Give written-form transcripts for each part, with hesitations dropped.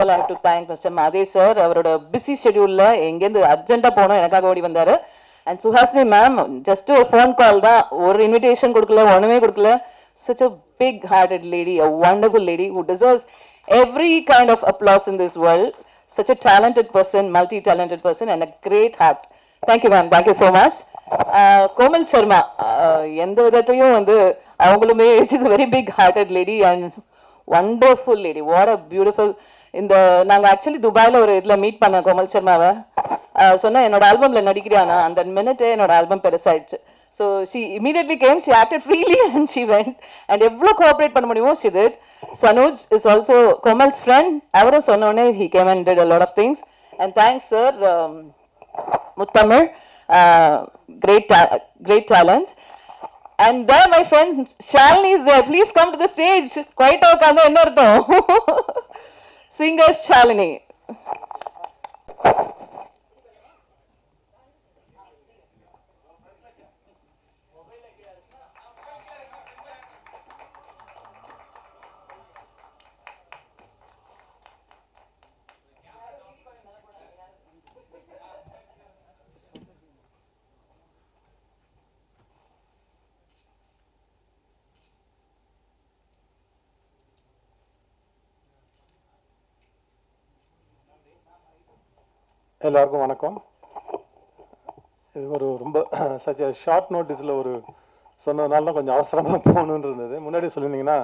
I have to thank Mr. Madhe sir. அவரோட busy ஷெட்யூல்ல எங்கேருந்து அர்ஜென்ட்டா போனோம் எனக்காக ஓடி வந்தாரு. அண்ட் சுஹாசினி மேம் ஜஸ்ட் ஒரு ஃபோன் கால் தான், ஒரு இன்விடேஷன் கொடுக்கல, ஒண்ணுமே கொடுக்கல. Such a big-hearted lady, a wonderful lady who deserves every kind of applause in this world. Such a talented person, multi-talented person, and a great heart. Thank you, ma'am. Thank you so much. Komal Sharma எந்த விதத்தையும் வந்து அவங்களுமே she's a very big-hearted lady and wonderful lady. What a beautiful. இந்த நாங்க actually துபாயில ஒரு இதுல meet பண்ண கோமல் சர்மாவை சொன்னா என்னோட ஆல்பம்ல நடிக்கிறானா அந்த மினிட்டே என்னோட ஆல்பம் பெருசாயிடுச்சு. So she immediately came, she acted freely and she went and எவ்வளோ கோஆப்ரேட் பண்ண முடியுமோ she did. Sanoj is also Komal's friend. அவரும் சொன்னோடனே he came and did a lot of things. And thanks sir Muthamizh, great talent. And there my friend Shalini is there. Please come to the stage. Quite உட்காந்து என்ன அர்த்தம்? Singer Shalini. எல்லாருக்கும் வணக்கம். இது ஒரு ரொம்ப சச் ஷார்ட் நோட்டீஸில் ஒரு சொன்னதுனால தான் கொஞ்சம் அவசரமாக போகணுன்னு இருந்தது. முன்னாடி சொல்லியிருந்தீங்கன்னா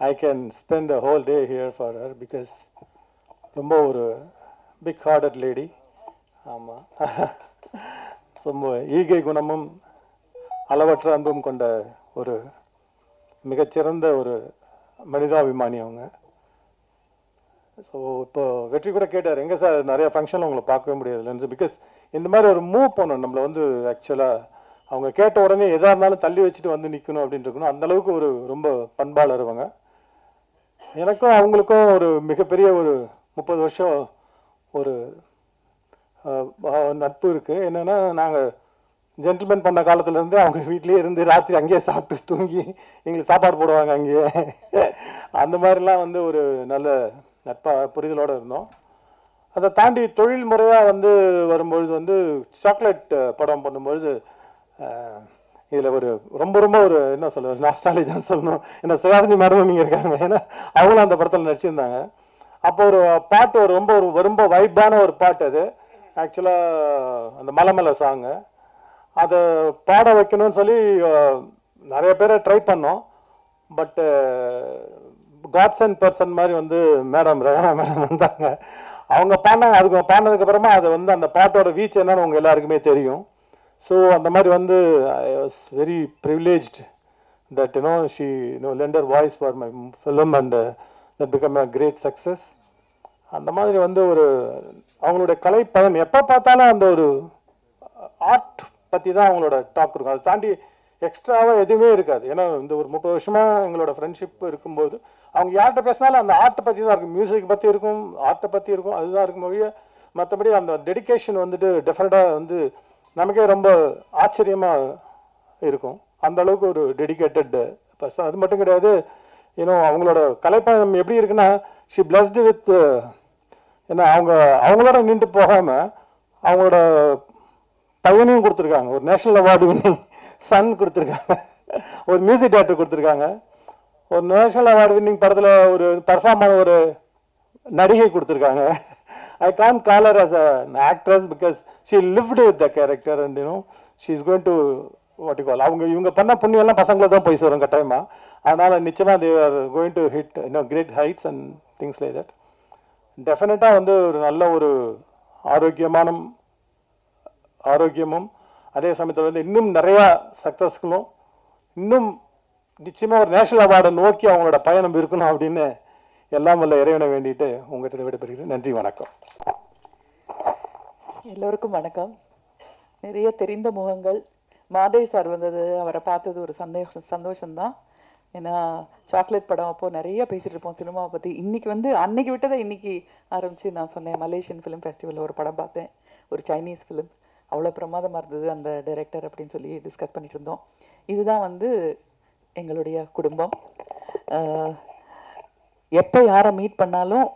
I can spend a whole day here for her because ரொம்ப ஒரு பிக் ஹார்ட்டட் லேடி. ஆமாம், ரொம்ப ஈகை குணமும் அளவற்ற அன்பும் கொண்ட ஒரு மிகச்சிறந்த ஒரு மனிதாபிமானி அவங்க. ஸோ இப்போ வெற்றி கூட கேட்டார், எங்கே சார் நிறைய ஃபங்க்ஷனில் உங்களை பார்க்கவே முடியாதுல்லன்னு. பிகாஸ் இந்த மாதிரி ஒரு மூவ் பண்ணணும் நம்மளை வந்து ஆக்சுவலாக அவங்க கேட்ட உடனே எதாக இருந்தாலும் தள்ளி வச்சுட்டு வந்து நிற்கணும் அப்படின்னு இருக்கணும். அந்தளவுக்கு ஒரு ரொம்ப பண்பாளர் அவங்க. எனக்கும் அவங்களுக்கும் ஒரு மிகப்பெரிய ஒரு 30 வருஷம் ஒரு நட்பு இருக்குது. என்னென்னா நாங்கள் ஜென்டில்மேன் பண்ண காலத்துலேருந்து அவங்க வீட்லேயே இருந்து ராத்திரி அங்கேயே சாப்பிட்டு தூங்கி எங்களுக்கு சாப்பாடு போடுவாங்க அங்கேயே. அந்த மாதிரிலாம் வந்து ஒரு நல்ல புரிதலோடு இருந்தோம். அதை தாண்டி தொழில் முறையாக வந்து வரும்பொழுது வந்து சாக்லேட் படம் பண்ணும்பொழுது இதில் ஒரு ரொம்ப ரொம்ப ஒரு என்ன சொல்லுவேன் நாஸ்டாலஜின்னு சொல்லணும். ஏன்னா சுஹாசினி மேடமும் நீங்கள் இருக்காங்க, ஏன்னா அவங்களும் அந்த படத்தில் நடிச்சிருந்தாங்க. அப்போ ஒரு பாட்டு ரொம்ப வைப்பான ஒரு பாட்டு அது ஆக்சுவலாக அந்த மலை சாங்கு. அதை பாட வைக்கணும்னு சொல்லி நிறைய பேரை ட்ரை பண்ணோம். பட்டு காட்ஸ் அண்ட் பர்சன் மாதிரி வந்து மேடம் ரவணா மேடம் வந்தாங்க. அவங்க பாடினாங்க. அதுக்கு பாடினதுக்கப்புறமா அது வந்து அந்த பாட்டோட வீச் என்னன்னு உங்கள் எல்லாருக்குமே தெரியும். ஸோ அந்த மாதிரி வந்து I was very privileged that she lent her voice for my film and that become a great success. அந்த மாதிரி வந்து ஒரு அவங்களுடைய கலை பயன் எப்போ பார்த்தாலும் அந்த ஒரு ஆர்ட் பற்றி தான் அவங்களோட டாக் இருக்கும். அதை தாண்டி எக்ஸ்ட்ராவாக எதுவுமே இருக்காது. ஏன்னா இந்த ஒரு 30 வருஷமாக எங்களோட ஃப்ரெண்ட்ஷிப் இருக்கும்போது அவங்க யார்கிட்ட பேசினாலும் அந்த ஆர்ட்டை பற்றி தான் இருக்கும், மியூசிக் பற்றி இருக்கும், ஆர்ட்டை பற்றி இருக்கும், அதுதான் இருக்கும் மொழிய. மற்றபடி அந்த டெடிக்கேஷன் வந்துட்டு டெஃபினட்டாக வந்து நமக்கே ரொம்ப ஆச்சரியமாக இருக்கும். அந்த அளவுக்கு ஒரு டெடிக்கேட்டட் பர்சன். அது மட்டும் கிடையாது, அவங்களோட கலைப்பயணம் எப்படி இருக்குன்னா ஷி பிளஸ்டு வித் ஏன்னா அவங்களோட நின்று போகாமல் அவங்களோட பையனையும் கொடுத்துருக்காங்க. ஒரு நேஷனல் அவார்டு வின்னிங் சன் கொடுத்துருக்காங்க, ஒரு மியூசிக் டைரக்டர் கொடுத்துருக்காங்க, ஒரு நேஷனல் அவார்டு வின்னிங் படத்தில் ஒரு பர்ஃபார்ம் பண்ண ஒரு நடிகை கொடுத்துருக்காங்க. I can't call her as an actress because she lived with the character and she is going to what you call. இவங்க பண்ண புண்ணியெல்லாம் பசங்களை தான் போய் சேரும் கட்டாயமாக. அதனால் நிச்சயமாக they are going to hit great heights and things like that. டெஃபினட்டாக வந்து ஒரு நல்ல ஒரு ஆரோக்கியமும் அதே சமயத்தில் வந்து இன்னும் நிறையா சக்ஸஸ்களும் இன்னும் நிச்சயமாக ஒரு நேஷனல் அவார்டை நோக்கி அவங்களோட பயணம் இருக்கணும் அப்படின்னு எல்லாம் வல்ல இறைவனை வேண்டிட்டு உங்கள்கிட்ட விடைபெறுகிறேன். நன்றி, வணக்கம். எல்லோருக்கும் வணக்கம். நிறைய தெரிந்த முகங்கள். மாதேவ் சார் வந்தது, அவரை பார்த்தது ஒரு சந்தோஷம்தான். ஏன்னா சாக்லேட் படம் அப்போது நிறைய பேசிகிட்டு இருப்போம் சினிமாவை பற்றி. இன்றைக்கி வந்து அன்னைக்கு விட்டதை இன்றைக்கி ஆரம்பித்து நான் சொன்னேன், மலேசியன் ஃபிலிம் ஃபெஸ்டிவலில் ஒரு படம் பார்த்தேன், ஒரு சைனீஸ் ஃபிலிம், அவ்வளோ பிரமாதமாக இருந்தது அந்த டைரக்டர் அப்படின்னு சொல்லி டிஸ்கஸ் பண்ணிட்டு இருந்தோம். இதுதான் வந்து எங்களுடைய குடும்பம். எப்போ யாரை மீட் பண்ணாலும்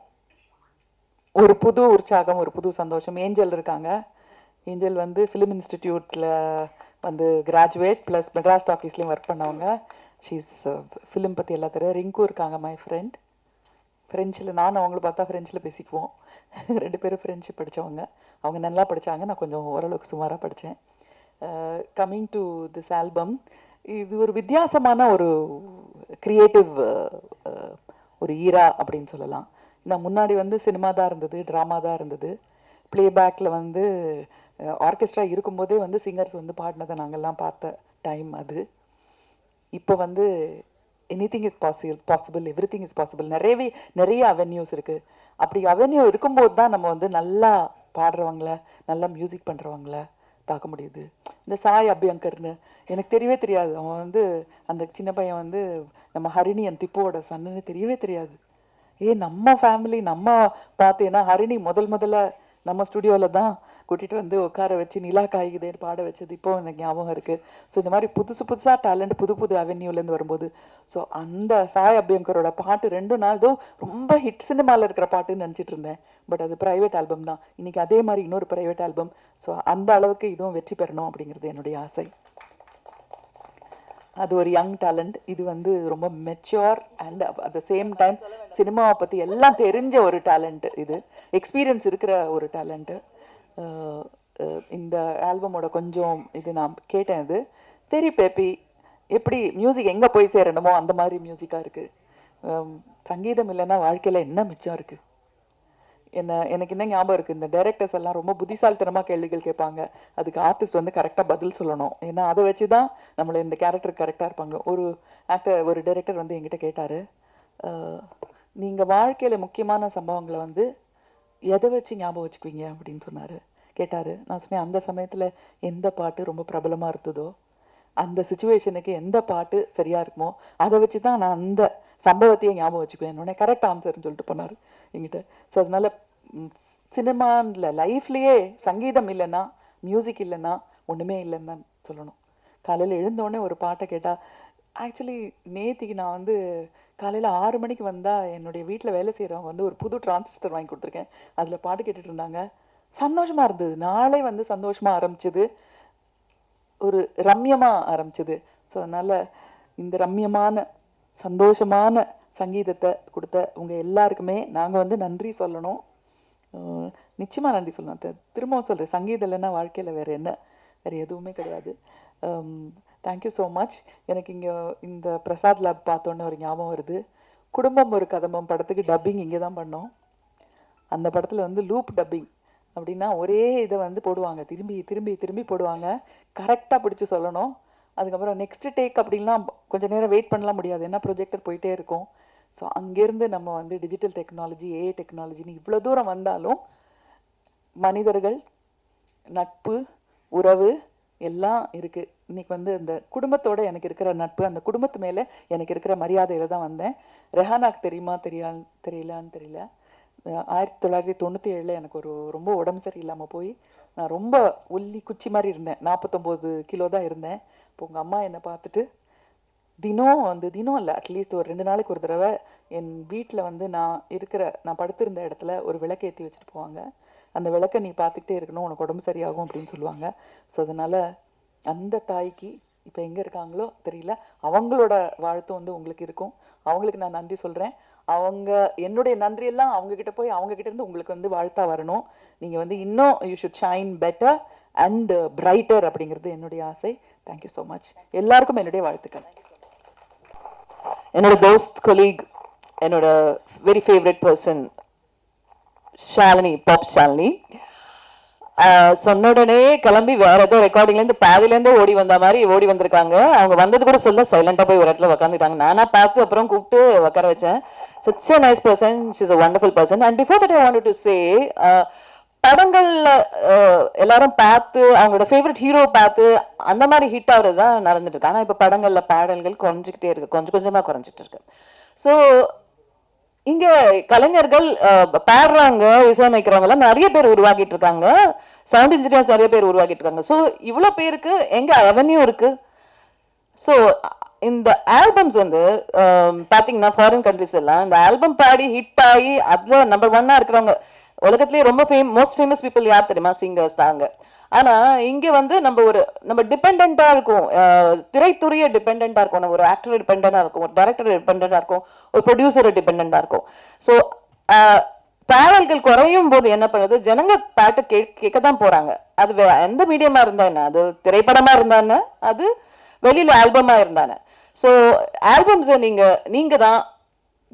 ஒரு புது உற்சாகம், ஒரு புது சந்தோஷம். ஏஞ்சல் இருக்காங்க. ஏஞ்சல் வந்து ஃபிலிம் இன்ஸ்டிடியூட்டில் வந்து கிராஜுவேட் ப்ளஸ் மெட்ராஸ் டாக்கீஸ்லேயும் ஒர்க் பண்ணவங்க. ஷீஸ் ஃபிலிம் பற்றி எல்லா தெரியும். ரிங்கு இருக்காங்க, மை ஃப்ரெண்ட். ஃப்ரெஞ்சில் நானும் அவங்கள பார்த்தா ஃப்ரெஞ்சில் பேசிக்குவோம். 2 பேரும் ஃப்ரெஞ்சு படித்தவங்க. அவங்க நல்லா படித்தாங்க, நான் கொஞ்சம் ஓரளவுக்கு சுமாராக படித்தேன். கம்மிங் டு திஸ் ஆல்பம், இது ஒரு வித்தியாசமான ஒரு கிரியேட்டிவ் ஒரு ஈரா அப்படின்னு சொல்லலாம். நான் முன்னாடி வந்து சினிமா தான் இருந்தது, ட்ராமா தான் இருந்தது. ப்ளேபேக்கில் வந்து ஆர்கெஸ்ட்ரா இருக்கும்போதே வந்து சிங்கர்ஸ் வந்து பாடினதை நாங்கள்லாம் பார்த்த டைம் அது. இப்போ வந்து anything is possible, everything is possible. நிறைய அவென்யூஸ் இருக்குது. அப்படி அவென்யூ இருக்கும்போது தான் நம்ம வந்து நல்லா பாடுறவங்கள, நல்லா மியூசிக் பண்ணுறவங்கள பார்க்க முடியுது. இந்த சாய் அபியங்கர்னு எனக்கு தெரியவே தெரியாது. அவன் வந்து அந்த சின்ன பையன் வந்து நம்ம ஹரிணி அண்ட் திப்புவோட சன்னுன்னு தெரியவே தெரியாது. நம்ம ஃபேமிலி நம்ம பார்த்தேன்னா ஹரிணி முதல்ல நம்ம ஸ்டுடியோவில் தான் கூட்டிகிட்டு வந்து உட்கார வச்சு நிலா காய்குதேன்னு பாட வச்சது இப்போ எனக்கு ஞாபகம் இருக்குது. ஸோ இந்த மாதிரி புதுசாக டேலண்ட் புது அவென்யூலேருந்து வரும்போது, ஸோ அந்த சாய் அபியங்கரோட பாட்டு 2 நாள் தான் ரொம்ப ஹிட் சினிமாவில் இருக்கிற பாட்டுன்னு நினச்சிட்டு இருந்தேன். பட் அது ப்ரைவேட் ஆல்பம் தான். இன்றைக்கி அதே மாதிரி இன்னொரு ப்ரைவேட் ஆல்பம். ஸோ அந்த அளவுக்கு இதுவும் வெற்றி பெறணும் அப்படிங்கிறது என்னுடைய ஆசை. அது ஒரு யங் டேலண்ட். இது வந்து ரொம்ப mature and at the same time சினிமாவை பற்றி எல்லாம் தெரிஞ்ச ஒரு டேலண்ட். இது எக்ஸ்பீரியன்ஸ் இருக்கிற ஒரு டேலண்ட்டு. இந்த ஆல்பமோட கொஞ்சம் இது நான் கேட்டேன். இது தெரி பேப்பி எப்படி மியூசிக் எங்கே போய் சேரணுமோ அந்த மாதிரி மியூசிக்காக இருக்குது. சங்கீதம் இல்லைன்னா வாழ்க்கையில் என்ன மிச்சம் இருக்குது? எனக்கு என்ன ஞாபகம் இருக்குது, இந்த டைரக்டர்ஸ் எல்லாம் ரொம்ப புத்திசாலித்தனமாக கேள்விகள் கேட்பாங்க. அதுக்கு ஆர்டிஸ்ட் வந்து கரெக்டாக பதில் சொல்லணும். ஏன்னா அதை வச்சு தான் நம்மளை இந்த கேரக்டர் கரெக்டாக இருப்பாங்க. ஒரு டைரக்டர் வந்து என்கிட்ட கேட்டார், நீங்கள் வாழ்க்கையில் முக்கியமான சம்பவங்களை வந்து எதை வச்சு ஞாபகம் வச்சுக்குவீங்க அப்படின்னு சொன்னார். கேட்டார். நான் சொன்னேன், அந்த சமயத்தில் எந்த பாட்டு ரொம்ப பிரபலமாக இருந்ததோ, அந்த சுச்சுவேஷனுக்கு எந்த பாட்டு சரியாக இருக்குமோ அதை வச்சு தான் நான் அந்த சம்பவத்தையே ஞாபகம் வச்சுக்குவேன். உடனே கரெக்ட் ஆன்சர்னு சொல்லிட்டு போனார் என்கிட்ட. ஸோ அதனால் சினிமாவில் லைஃப்லேயே சங்கீதம் இல்லைன்னா, மியூசிக் இல்லைன்னா ஒன்றுமே இல்லைன்னு தான் சொல்லணும். காலையில் எழுந்தோடனே ஒரு பாட்டை கேட்டால், ஆக்சுவலி நேத்திக்கு நான் வந்து காலையில் 6 மணிக்கு வந்தால் என்னுடைய வீட்டில் வேலை செய்கிறவங்க வந்து ஒரு புது டிரான்சிஸ்டர் வாங்கி கொடுத்துருக்கேன். அதில் பாட்டு கேட்டுட்டு இருந்தாங்க. சந்தோஷமாக இருந்தது. நாளே வந்து சந்தோஷமாக ஆரம்பிச்சது, ஒரு ரம்யமாக ஆரம்பிச்சது. ஸோ அதனால் இந்த ரம்யமான சந்தோஷமான சங்கீதத்தை கொடுத்த உங்கள் எல்லாருக்குமே நாங்கள் வந்து நன்றி சொல்லணும். நிச்சயமாக நன்றி சொல்லணும். திரும்பவும் சொல்கிறேன், சங்கீதம் இல்லைன்னா வாழ்க்கையில் வேறு எதுவுமே கிடையாது. Thank you so much. எனக்கு இங்கே இந்த பிரசாத் லேப் பார்த்தோன்னே ஒரு ஞாபகம் வருது. குடும்பம் ஒரு கதம்பம் படத்துக்கு டப்பிங் இங்கே தான் பண்ணோம். அந்த படத்தில் வந்து லூப் டப்பிங் அப்படின்னா ஒரே இதை வந்து போடுவாங்க, திரும்பி திரும்பி திரும்பி போடுவாங்க. கரெக்டாக பிடிச்சி சொல்லணும். அதுக்கப்புறம் நெக்ஸ்ட் டேக் அப்படின்லாம் கொஞ்சம் நேரம் வெயிட் பண்ணலாம் முடியாது, ஏன்னா ப்ரொஜெக்டர் போயிட்டே இருக்கும். ஸோ அங்கேருந்து நம்ம வந்து டிஜிட்டல் டெக்னாலஜி, ஏஐ டெக்னாலஜின்னு இவ்வளோ தூரம் வந்தாலும் மனிதர்கள், நட்பு, உறவு எல்லாம் இருக்குது. இன்றைக்கி வந்து இந்த குடும்பத்தோடு எனக்கு இருக்கிற நட்பு, அந்த குடும்பத்து மேலே எனக்கு இருக்கிற மரியாதையில் தான் வந்தேன். ரெஹானாக்கு தெரியுமா தெரியலான்னு தெரியல. 1997 எனக்கு ரொம்ப உடம்பு சரியில்லாமல் போய் நான் ரொம்ப ஒல்லி குச்சி மாதிரி இருந்தேன். 49 கிலோ தான் இருந்தேன். இப்போ உங்கள் அம்மா என்னை பார்த்துட்டு தினம் இல்லை, அட்லீஸ்ட் ஒரு 2 நாளைக்கு ஒரு தடவை என் வீட்டில் வந்து நான் படுத்திருந்த இடத்துல ஒரு விளக்கு ஏற்றி வச்சுட்டு போவாங்க. அந்த விளக்கை நீ பார்த்துக்கிட்டே இருக்கணும், உனக்கு உடம்பு சரியாகும் அப்படின்னு சொல்லுவாங்க. ஸோ அதனால் அந்த தாய்க்கு இப்போ எங்கே இருக்காங்களோ தெரியல, அவங்களோட வாழ்த்தும் வந்து உங்களுக்கு இருக்கும். அவங்களுக்கு நான் நன்றி சொல்கிறேன். என்னுடைய நன்றியெல்லாம் அவங்கக்கிட்ட போய் அவங்கக்கிட்ட இருந்து உங்களுக்கு வந்து வாழ்த்தா வரணும். நீங்கள் வந்து இன்னும் you should shine better and brighter அப்படிங்கிறது என்னுடைய ஆசை. Thank you so much. எல்லாருக்கும் என்னுடைய வாழ்த்துக்கள். என்னோட தோஸ்த் கொலீக், என்னோட very favourite person Shalini, Pop Shalini, சொன்ன உடனே கிளம்பி வேற ஏதோ ரெக்கார்டிங்லேருந்து பாதிலேருந்தே ஓடி வந்த மாதிரி ஓடி வந்திருக்காங்க. அவங்க வந்தது கூட சொல்ல சைலண்டாக போய் ஒரு இடத்துல உட்காந்துட்டாங்க. நானா பார்த்து அப்புறம் கூப்பிட்டு உட்கார வச்சேன். such a nice person, she is a wonderful person. And before that I wanted to say, படங்கள்ல எல்லாரும் பார்த்து அவங்களோட ஃபேவரட் ஹீரோ பார்த்து அந்த மாதிரி ஹிட் ஆகுறது தான் நடந்துட்டு இருக்கு. ஆனால் இப்போ படங்கள்ல பாடல்கள் குறைஞ்சிக்கிட்டே இருக்கு, கொஞ்சம் கொஞ்சமாக குறைஞ்சிட்டு இருக்கு. ஸோ இங்க கலைஞர்கள் பாடுறாங்க, இசையமைக்கிறவங்க எல்லாம் நிறைய பேர் உருவாக்கிட்டு இருக்காங்க, சவுண்ட் இன்ஜினியர்ஸ் நிறைய பேர் உருவாக்கிட்டு இருக்காங்க. ஸோ இவ்வளோ பேருக்கு எங்க அவென்யூ இருக்கு. ஸோ இந்த ஆல்பம்ஸ் வந்து பார்த்தீங்கன்னா ஃபாரின் கண்ட்ரிஸ் எல்லாம் இந்த ஆல்பம் பாடி ஹிட் ஆகி அதில் நம்பர் 1 இருக்கிறவங்க உலகத்திலேயே ரொம்ப மோஸ்ட் ஃபேமஸ் பீப்புள் யார் தெரியுமா? சிங்கர்ஸ் தாங்க. ஆனா இங்க வந்து நம்ம டிபெண்டா இருக்கும், திரைத்துறையை டிபெண்டா இருக்கும், நம்ம ஒரு ஆக்டர் டிபெண்டா இருக்கும், ஒரு டைரக்டர் டிபெண்டா இருக்கும், ஒரு ப்ரொடியூசர் டிபெண்டா இருக்கும். ஸோ டிராவல்கள் குறையும் போது என்ன பண்ணுது, ஜனங்க பாட்டு கேட்க தான் போறாங்க. அது எந்த மீடியமா இருந்தா என்ன, அது திரைப்படமா இருந்தானே, அது வெளியில ஆல்பமா இருந்தானே. ஸோ ஆல்பம்ஸை நீங்க தான்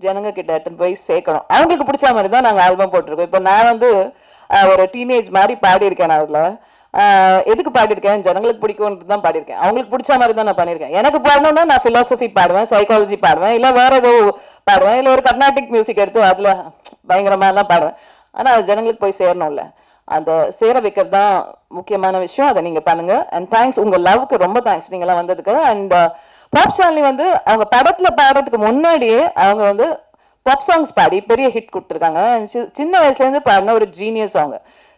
ஜனங்க கிட்ட எடுத்துன்னு போய் சேர்க்கணும். அவங்களுக்கு பிடிச்ச மாதிரி தான் நாங்கள் ஆல்பம் போட்டிருக்கோம். இப்போ நான் வந்து ஒரு டீனேஜ் மாதிரி பாடியிருக்கேன். நான் அதில் எதுக்கு பாடியிருக்கேன், ஜனங்களுக்கு பிடிக்கும்ன்றது தான் பாடியிருக்கேன். அவங்களுக்கு பிடிச்ச மாதிரி தான் நான் பண்ணியிருக்கேன். எனக்கு பாடணும்னா நான் ஃபிலாசபி பாடுவேன், சைக்காலஜி பாடுவேன், இல்லை வேற ஏதோ பாடுவேன், இல்லை ஒரு கர்நாடிக் மியூசிக் எடுத்து அதில் பயங்கரமாலாம் பாடுவேன். ஆனால் அது ஜனங்களுக்கு போய் சேரணும்ல, அந்த சேர வைக்கிறது தான் முக்கியமான விஷயம். அதை நீங்கள் பண்ணுங்க. அண்ட் தேங்க்ஸ், உங்கள் லவ்க்கு ரொம்ப தேங்க்ஸ் நீங்களாம் வந்ததுக்கு. அண்ட் பாப் ஷாலினி வந்து அவங்க படத்தில் பாடுறதுக்கு முன்னாடியே அவங்க வந்து பாப் சாங்ஸ் பாடி பெரிய ஹிட் கொடுத்துருக்காங்க. சின்ன வயசுலேருந்து பாடின ஒரு ஜீனியஸ் அவங்க.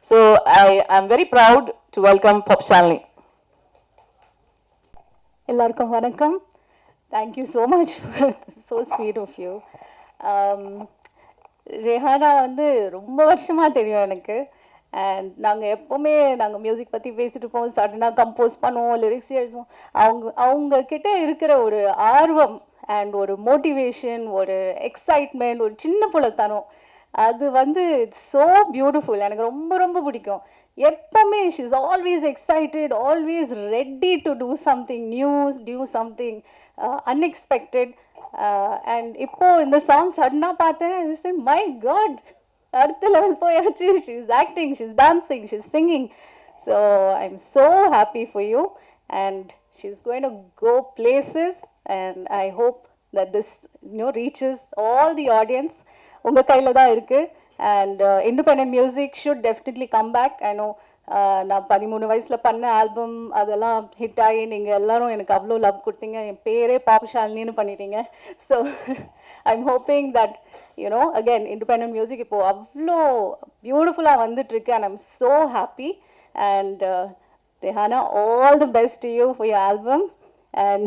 So I am very proud to welcome Pop Shalini. எல்லாருக்கும் வணக்கம். Thank you so much, so sweet of you. Rehana வந்து ரொம்ப வருஷமாக தெரியும் எனக்கு. அண்ட் நாங்கள் மியூசிக் பற்றி பேசிட்டு இருப்போம், சடனாக கம்போஸ் பண்ணுவோம், லிரிக்ஸ் எழுதுவோம். அவங்க கிட்ட இருக்கிற ஒரு ஆர்வம் அண்ட் ஒரு மோட்டிவேஷன், ஒரு எக்ஸைட்மெண்ட், ஒரு சின்ன புலத்தனம், அது வந்து ஸோ பியூட்டிஃபுல். எனக்கு ரொம்ப ரொம்ப பிடிக்கும். எப்பவுமே she is always excited, always ready to do something new, do something unexpected. And இப்போ இந்த சாங் சடனாக பார்த்தேன், மை காட், அடுத்த லெவல் போயாச்சு. She is acting, she is dancing, she is singing. So I am so happy for you and she is going to go places and I hope that this reaches all the audience. உங்கள் கையில் தான் இருக்குது. And independent music should definitely come back. I know நான் 13 வயசில் பண்ண album அதெல்லாம் hit ஆகி நீங்கள் எல்லாரும் எனக்கு அவ்வளோ லவ் கொடுத்தீங்க. என் பேரே பாப் ஷாலினின்னு பண்ணிட்டீங்க. So I am hoping that again independent music இப்போது அவ்வளோ பியூட்டிஃபுல்லாக வந்துட்டுருக்கு. And I am so happy. And Rehana, all the best to you for your album. And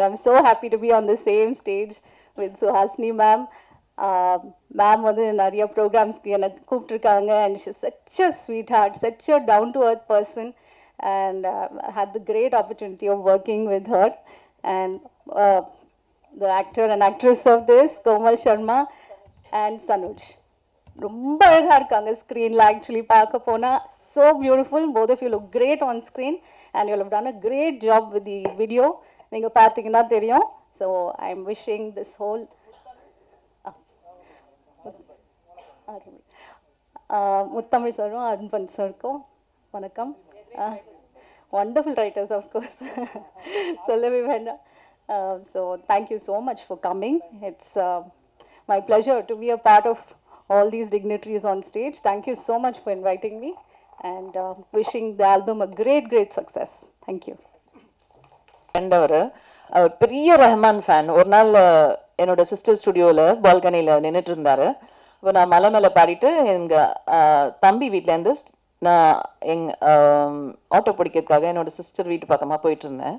I'm so happy to be on the same stage with Suhasini ma'am. Ma'am வந்து நிறைய ப்ரோக்ராம்ஸ்க்கு எனக்கு கூப்பிட்டுருக்காங்க. And she's such a sweetheart, such a down to earth person. And I had the great opportunity of working with her. And the actor and actress of this, Komal Sharma and Sanuj, ரொம்ப அழகாக இருக்காங்க ஸ்க்ரீனில். Actually பார்க்க போனால் so beautiful. Both of you look great on screen and you have done a great job with the video. நீங்கள் பார்த்தீங்கன்னா தெரியும். So I am wishing this whole முத்தமிழ் சாரும் அன்பன் சாருக்கும் வணக்கம். wonderful writers of course, சொல்லவே வேண்டாம். So thank you so much for coming. It's my pleasure to be a part of all these dignitaries on stage. Thank you so much for inviting me and wishing the album a great success. Thank you. அவர் பெரிய Rahman fan. ஒரு நாள் என்னோட sister ஸ்டுடியோவில் பால்கனியில் நின்றுட்டு இருந்தார். இப்போ நான் மலை மேலே பாடிட்டு எங்கள் தம்பி வீட்டிலேருந்து நான் ஆட்டோ பிடிக்கிறதுக்காக என்னோட சிஸ்டர் வீட்டு பக்கமாக போயிட்டு இருந்தேன்.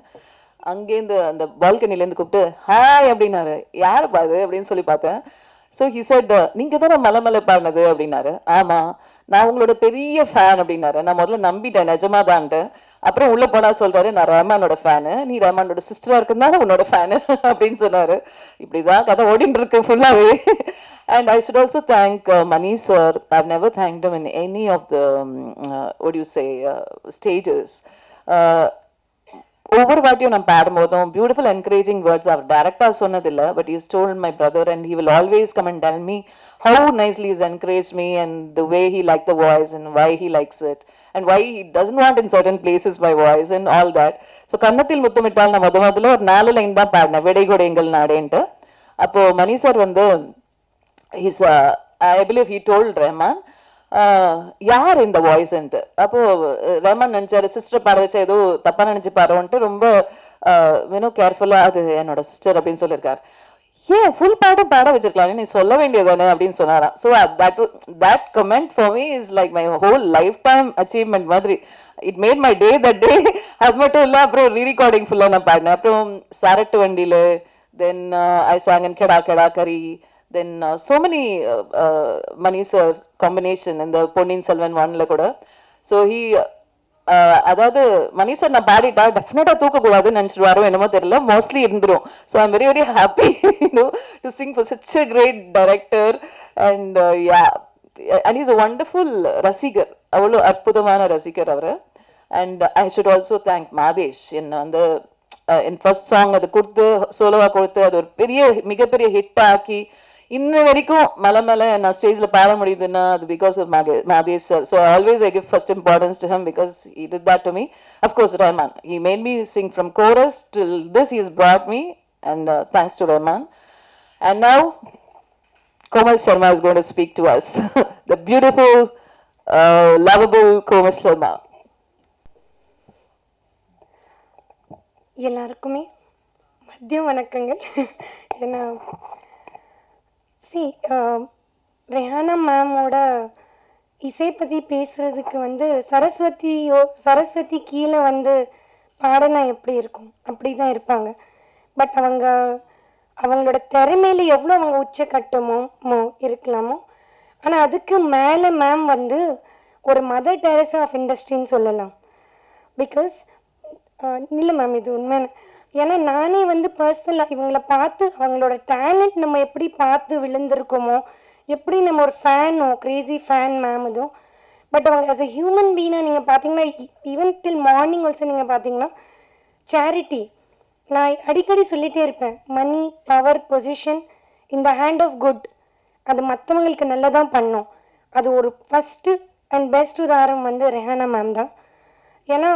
அங்கேருந்து அந்த பால்கனிலேருந்து கூப்பிட்டு ஹாய் அப்படின்னாரு. யார் பாது அப்படின்னு சொல்லி பார்த்தேன். ஸோ ஹி செட், நீங்கள் தானே மலை பாடினது அப்படின்னாரு. ஆமாம், நான் உங்களோட பெரிய ஃபேன் அப்படின்னாரு. நான் முதல்ல நம்பிட்டேன் நிஜமா தான்ட்டு. அப்புறம் உள்ளே போனால் சொல்கிறாரு, நான் ரஹ்மானோட ஃபேனு, நீ ரஹ்மானோட சிஸ்டராக இருக்குதுனால உன்னோட ஃபேனு அப்படின்னு சொன்னார். இப்படி தான் கதை ஓடின்னு இருக்கு ஃபுல்லாகவே. And I should also thank Mani sir. I've never thanked him in any of the, stages. ஒவ்வொரு வாட்டியும் நான் பாடும்போதும் பியூட்டிஃபுல் என்கரேஜிங் வேர்ட்ஸ் அவர் டைரக்டாக சொன்னதில்லை, but he has told my brother and he will always come and tell me how nicely he's encouraged me and the way he liked the voice and why he likes it and why he doesn't want in certain places my voice and all that. So கன்னத்தில் முத்தமிட்டால் நான் முதல்ல ஒரு 4 line தான் பாடினேன், விடைகொடை எங்கள் நாடேன்ட்டு. அப்போது மணி sir வந்து I believe he told Rahman, யார் இந்த வாய்ஸ்ன்ட்டு. அப்போது ரஹ்மான் நினச்சாரு சிஸ்டர் பாட வச்சா ஏதோ தப்பாக நினச்சி பாடுவோன்ட்டு ரொம்ப கேர்ஃபுல்லாக அது என்னோட சிஸ்டர் அப்படின்னு சொல்லியிருக்காரு. ஏன் ஃபுல் பாட்டும் பாட வச்சிருக்கலாம், நீ சொல்ல வேண்டியதானே அப்படின்னு சொன்னாராம். So that comment for me is like my whole lifetime achievement மாதிரி. It made my day that day. அது மட்டும் இல்லை, அப்புறம் ரீரெக்கார்டிங் ஃபுல்லாக நான் பாடினேன். அப்புறம் சரட்டு வண்டியில், தென் ஐ சாங் இன் கெடா கெடா கரி, தென் so many மணி சார் காம்பினேஷன் இந்த பொன்னியின் செல்வன் 1ல கூட. ஸோ அதாவது மணி சார் நான் பாடிட்டா டெஃபினட்டா தூக்கக்கூடாதுன்னு நினச்சிடுவாரோ என்னமோ தெரியல, மோஸ்ட்லி இருந்துரும். So I'm very very happy to sing for such a great director. And and is a wonderful ரசிகர், அவ்வளோ அற்புதமான ரசிகர் அவர். And I should also thank Madhesh. என்ன வந்து என் ஃபர்ஸ்ட் சாங் அது கொடுத்து சோலோவாக கொடுத்து அது ஒரு மிகப்பெரிய ஹிட் ஆக்கி இன்ன வரைக்கும் மலை மேலே நான் ஸ்டேஜில் பாட முடியுதுன்னா அது because of Madhesh sir. So always I give first importance to him because he did that to me. Of course Rahman, he made me sing from chorus till this he has brought me, and thanks to Rahman. And now Komal Sharma is going to speak to us. The beautiful lovable Komal Sharma. எல்லாருக்குமே மதியம் வணக்கங்கள். ஏன்னா ரெஹானா மேமோட இசை பற்றி பேசுகிறதுக்கு வந்து சரஸ்வதி கீழே வந்து பாடினா எப்படி இருக்கும் அப்படி தான் இருப்பாங்க. பட் அவங்களோட திறமையில எவ்வளோ அவங்க உச்சக்கட்டமோ இருக்கலாமோ, ஆனால் அதுக்கு மேலே மேம் வந்து ஒரு மதர் டெரஸா ஆஃப் இண்டஸ்ட்ரின்னு சொல்லலாம். பிகாஸ் இல்லை மேம், இது உண்மை. ஏன்னா நானே வந்து பர்சனலாக இவங்களை பார்த்து அவங்களோட டேலண்ட் நம்ம எப்படி பார்த்து விழுந்திருக்கோமோ, எப்படி நம்ம ஒரு ஃபேனோ க்ரேசி ஃபேன் மேம் இதுவும். பட் அவங்க ஆஸ் அ ஹியூமன் பீனாக நீங்கள் பார்த்தீங்கன்னா ஈவன் டில் மார்னிங் ஆல்சோ நீங்கள் பார்த்தீங்கன்னா சேரிட்டி, நான் அடிக்கடி சொல்லிகிட்டே இருப்பேன், மணி பவர் பொசிஷன் இந்த ஹேண்ட் ஆஃப் குட், அது மற்றவங்களுக்கு நல்லதான் பண்ணோம். அது ஒரு ஃபஸ்ட்டு அண்ட் பெஸ்ட் உதாரணம் வந்து ரெஹானா மேம் தான். ஏன்னா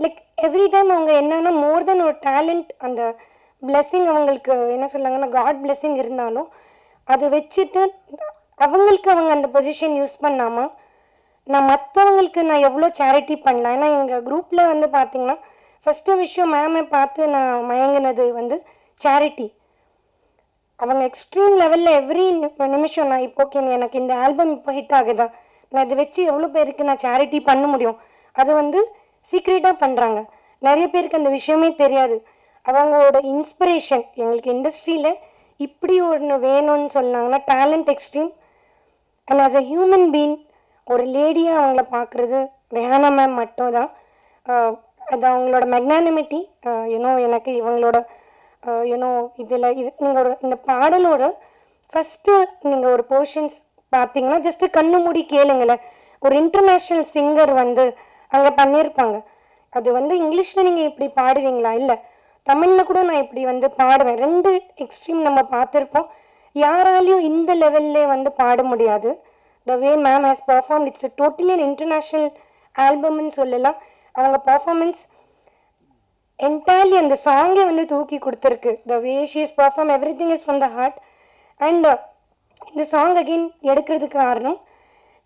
லைக் எவ்ரி டைம் அவங்க என்னன்னா மோர் தென் ஒரு டேலண்ட், அந்த பிளெஸ்ஸிங் அவங்களுக்கு என்ன சொல்கிறாங்கன்னா காட் பிளெஸ்ஸிங் இருந்தாலும் அதை வச்சுட்டு அவங்களுக்கு அவங்க அந்த பொசிஷன் யூஸ் பண்ணாமல் நான் மற்றவங்களுக்கு நான் எவ்வளோ சேரிட்டி பண்ணலாம். ஏன்னா எங்கள் குரூப்பில் வந்து பார்த்திங்கன்னா ஃபஸ்ட்டு விஷயம் மேமை பார்த்து நான் மயங்கினது வந்து சேரிட்டி. அவங்க எக்ஸ்ட்ரீம் லெவலில் எவ்ரி நிமிஷம் நான் இப்போ ஓகே எனக்கு இந்த ஆல்பம் இப்போ ஹிட் ஆகுதா, நான் இதை வச்சு எவ்வளோ பேருக்கு நான் சேரிட்டி பண்ண முடியும், அது வந்து சீக்ரெட்டாக பண்ணுறாங்க. நிறைய பேருக்கு அந்த விஷயமே தெரியாது. அவங்களோட இன்ஸ்பிரேஷன் எங்களுக்கு இண்டஸ்ட்ரியில் இப்படி ஒன்று வேணும்னு சொன்னாங்கன்னா talent extreme. And as a human being ஒரு லேடியாக அவங்கள பார்க்குறது ரெஹானா மேம் மட்டும் தான். அது அவங்களோட மெக்னானிமிட்டி எனக்கு இவங்களோட இதில் நீங்கள் இந்த பாடலோட ஃபஸ்ட்டு நீங்கள் ஒரு போர்ஷன்ஸ் பார்த்தீங்கன்னா ஜஸ்ட்டு கண்ணு மூடி கேளுங்களேன், ஒரு இன்டர்நேஷ்னல் சிங்கர் வந்து அங்கே பண்ணியிருப்பாங்க. அது வந்து இங்கிலீஷில் நீங்கள் இப்படி பாடுவீங்களா, இல்லை தமிழில் கூட நான் இப்படி வந்து பாடுவேன். ரெண்டு எக்ஸ்ட்ரீம் நம்ம பார்த்துருப்போம். யாராலையும் இந்த லெவல்லே வந்து பாட முடியாது. The way ma'am has perform, it's totally an international ஆல்பம்னு சொல்லலாம். அவங்க பர்ஃபார்மன்ஸ் என்டையர்லி அந்த சாங்கை வந்து தூக்கி கொடுத்துருக்கு. The way she is perform everything is from the heart. And இந்த சாங் அகெயின் எடுக்கிறதுக்கு காரணம்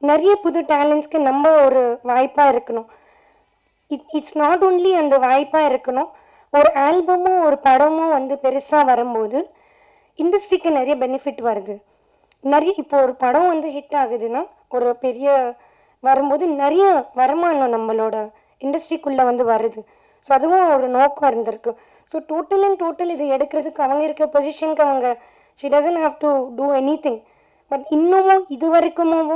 நிறைய புது டேலண்ட்ஸ்க்கு நம்ம ஒரு வாய்ப்பாக இருக்கணும். இட்ஸ் நாட் ஓன்லி அந்த வாய்ப்பாக இருக்கணும், ஒரு ஆல்பமும் ஒரு படமும் வந்து பெருசாக வரும்போது இண்டஸ்ட்ரிக்கு நிறைய பெனிஃபிட் வருது. நிறைய இப்போ ஒரு படம் வந்து ஹிட் ஆகுதுன்னா ஒரு பெரிய வரும்போது நிறைய வருமானம் நம்மளோட இண்டஸ்ட்ரிக்குள்ளே வந்து வருது. ஸோ அதுவும் ஒரு நோக்கம் இருந்திருக்கு. ஸோ டோட்டல் அண்ட் டோட்டல் இது எடுக்கிறதுக்கு அவங்க இருக்க பொசிஷனுக்கு அவங்க she doesn't have to do anything. But இன்னமும் இது வரைக்குமும்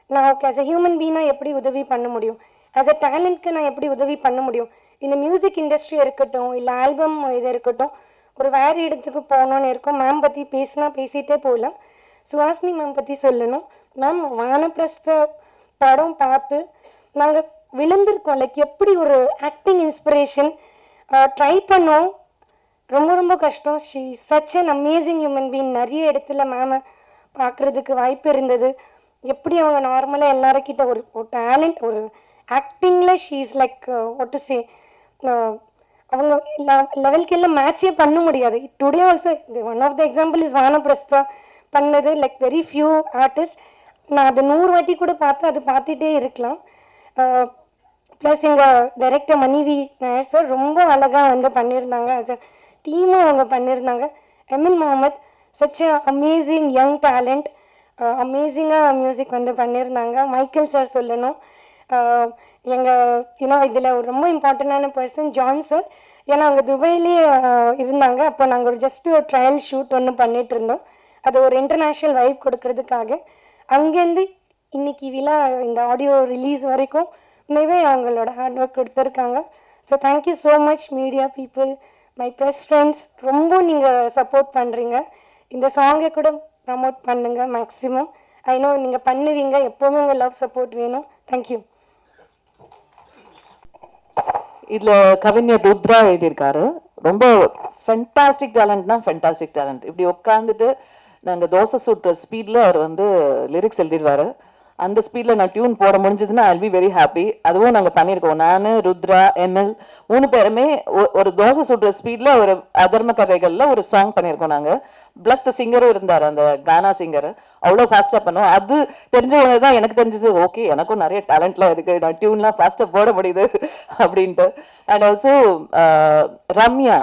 நான் ஓகே ஆஸ் அ ஹியூமன் பீனாக எப்படி உதவி பண்ண முடியும், ஆஸ் அ டேலண்ட்க்கு நான் எப்படி உதவி பண்ண முடியும். இந்த மியூசிக் இண்டஸ்ட்ரி இருக்கட்டும், இல்லை ஆல்பம் இது இருக்கட்டும், ஒரு வேறு இடத்துக்கு போகணுன்னு இருக்கும். மேம் பற்றி பேசிகிட்டே போகலாம். சுஹாசினி மேம் பற்றி சொல்லணும். மேம் வானப்பிரஸ்த படம் பார்த்து நாங்கள் விழுந்திருக்கோம். லைக் எப்படி ஒரு ஆக்டிங் இன்ஸ்பிரேஷன் ட்ரை பண்ணோம், ரொம்ப ரொம்ப கஷ்டம். She such an amazing human being. நிறைய இடத்துல மேமை பார்க்குறதுக்கு வாய்ப்பு இருந்தது. எப்படி அவங்க நார்மலாக எல்லாருக்கிட்ட ஒரு டேலண்ட், ஒரு ஆக்டிங்கில் she is like what to say, அவங்க லெவலுக்கு எல்லாம் மேட்சே பண்ண முடியாது. Today also one of the example is Vanaprastha பண்ணது. லைக் வெரி ஃபியூ ஆர்டிஸ்ட் நான் அதை 100 வாட்டி கூட பார்த்து அது பார்த்துட்டே இருக்கலாம். ப்ளஸ் எங்கள் டைரக்டர் மணிவி நாயர் சார் ரொம்ப அழகாக வந்து பண்ணியிருந்தாங்க. ஆஸ் அ டீமும் அவங்க பண்ணியிருந்தாங்க. Emil Mohammed such a amazing young talent, அமேசிங்காக மியூசிக் வந்து பண்ணியிருந்தாங்க. மைக்கேல் சார் சொல்லணும். எங்கள் இதில் ஒரு ரொம்ப இம்பார்ட்டண்டான பர்சன் ஜான் சார். ஏன்னா அவங்க துபாயிலே இருந்தாங்க. அப்போ நாங்கள் ஒரு ஜஸ்ட்டு ஒரு ட்ரையல் ஷூட் ஒன்று பண்ணிகிட்டு இருந்தோம். அது ஒரு இன்டர்நேஷ்னல் வைப் கொடுக்கறதுக்காக அங்கேருந்து இன்னைக்கு விழா இந்த ஆடியோ ரிலீஸ் வரைக்கும் உண்மையே அவங்களோட ஹார்ட் ஒர்க் கொடுத்துருக்காங்க. So thank you so much media people, my press friends. ரொம்ப நீங்கள் சப்போர்ட் பண்ணுறீங்க. இந்த சாங்கை கூட ப்ரமோட் பண்ணுங்க மேக்ஸிமம். ஐ நோ நீங்கள் பண்ணுவீங்க. எப்போவுமே உங்கள் லவ் சப்போர்ட் வேணும். தேங்க்யூ. இதுல கவிஞர் ருத்ரா எழுதியிருக்காரு. ரொம்ப ஃபென்டாஸ்டிக் டேலண்ட்னா ஃபென்டாஸ்டிக் டேலண்ட். இப்படி உட்காந்துட்டு நாங்க தோசை சுட்டுற ஸ்பீட்ல அவர் வந்து லிரிக்ஸ் எழுதிடுவாரு. அந்த ஸ்பீட்ல நான் டியூன் போட முடிஞ்சதுன்னா ஐ பி வெரி ஹாப்பி. அதுவும் நாங்க பண்ணியிருக்கோம். நான், ருத்ரா, எம்எல் 3 பேருமே ஒரு தோசை சுடுற ஸ்பீட்ல ஒரு அதர்ம கதைகள்ல ஒரு சாங் பண்ணியிருக்கோம் நாங்க. பிளஸ் த சிங்கரும் இருந்தார், அந்த கானா சிங்கர். அவ்வளோ ஃபாஸ்டா பண்ணுவோம். அது தெரிஞ்சவங்க தான் எனக்கு தெரிஞ்சது, ஓகே எனக்கும் நிறைய டேலண்ட்லாம் இருக்கு, நான் டியூன்லாம் ஃபாஸ்டா போட முடியுது அப்படின்ட்டு. அண்ட் ஆல்சோ ரம்யா,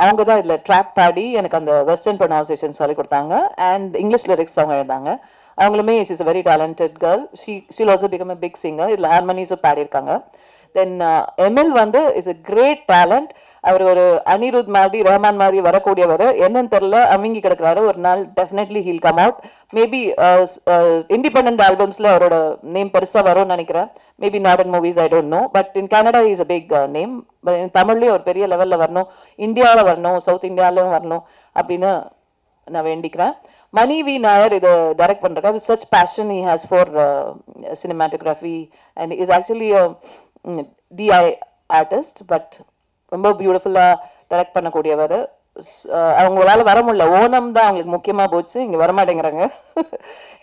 அவங்க தான் இதுல ட்ராக் பாடி எனக்கு அந்த வெஸ்டர்ன் ப்ரொனவுன்சியேஷன் சொல்லி கொடுத்தாங்க. அண்ட் இங்கிலீஷ் லிரிக்ஸ் அவங்க எழுதாங்க. அவங்களுமே is is very talented girl. She'll also become a big singer. இதில் ஹார்மனிஸும் பாடியிருக்காங்க. தென் எம்எல் வந்து இஸ் அ கிரேட் டேலண்ட். அவர் ஒரு அனிருத் மாதிரி, ரஹ்மான் மாதிரி வரக்கூடியவர். என்னன்னு தெரியல, அமிங்கி கிடக்குறாரு. ஒரு நாள் definitely he'll come out. Maybe independent ஆல்பம்ஸ்ல அவரோட நேம் பெருசா வரும்னு நினைக்கிறேன். Maybe not in movies, I don't know. But in Canada is a big name. தமிழ்லயும் ஒரு பெரிய லெவல்ல வரணும், இந்தியாவில் வரணும், சவுத் இந்தியாவிலும் வரணும் அப்படின்னு நான் வேண்டிக்கிறேன். மணி வி நாயர் இதை டைரக்ட் பண்றாங்க. With such passion he has for cinematography and is actually DI artist. But ரொம்ப பியூட்டிஃபுல்லா டைரக்ட் பண்ணக்கூடியவர். அவங்களால வர முடியல, ஓணம் தான் அவங்களுக்கு முக்கியமா போச்சு, இங்க வரமாட்டேங்கிறாங்க.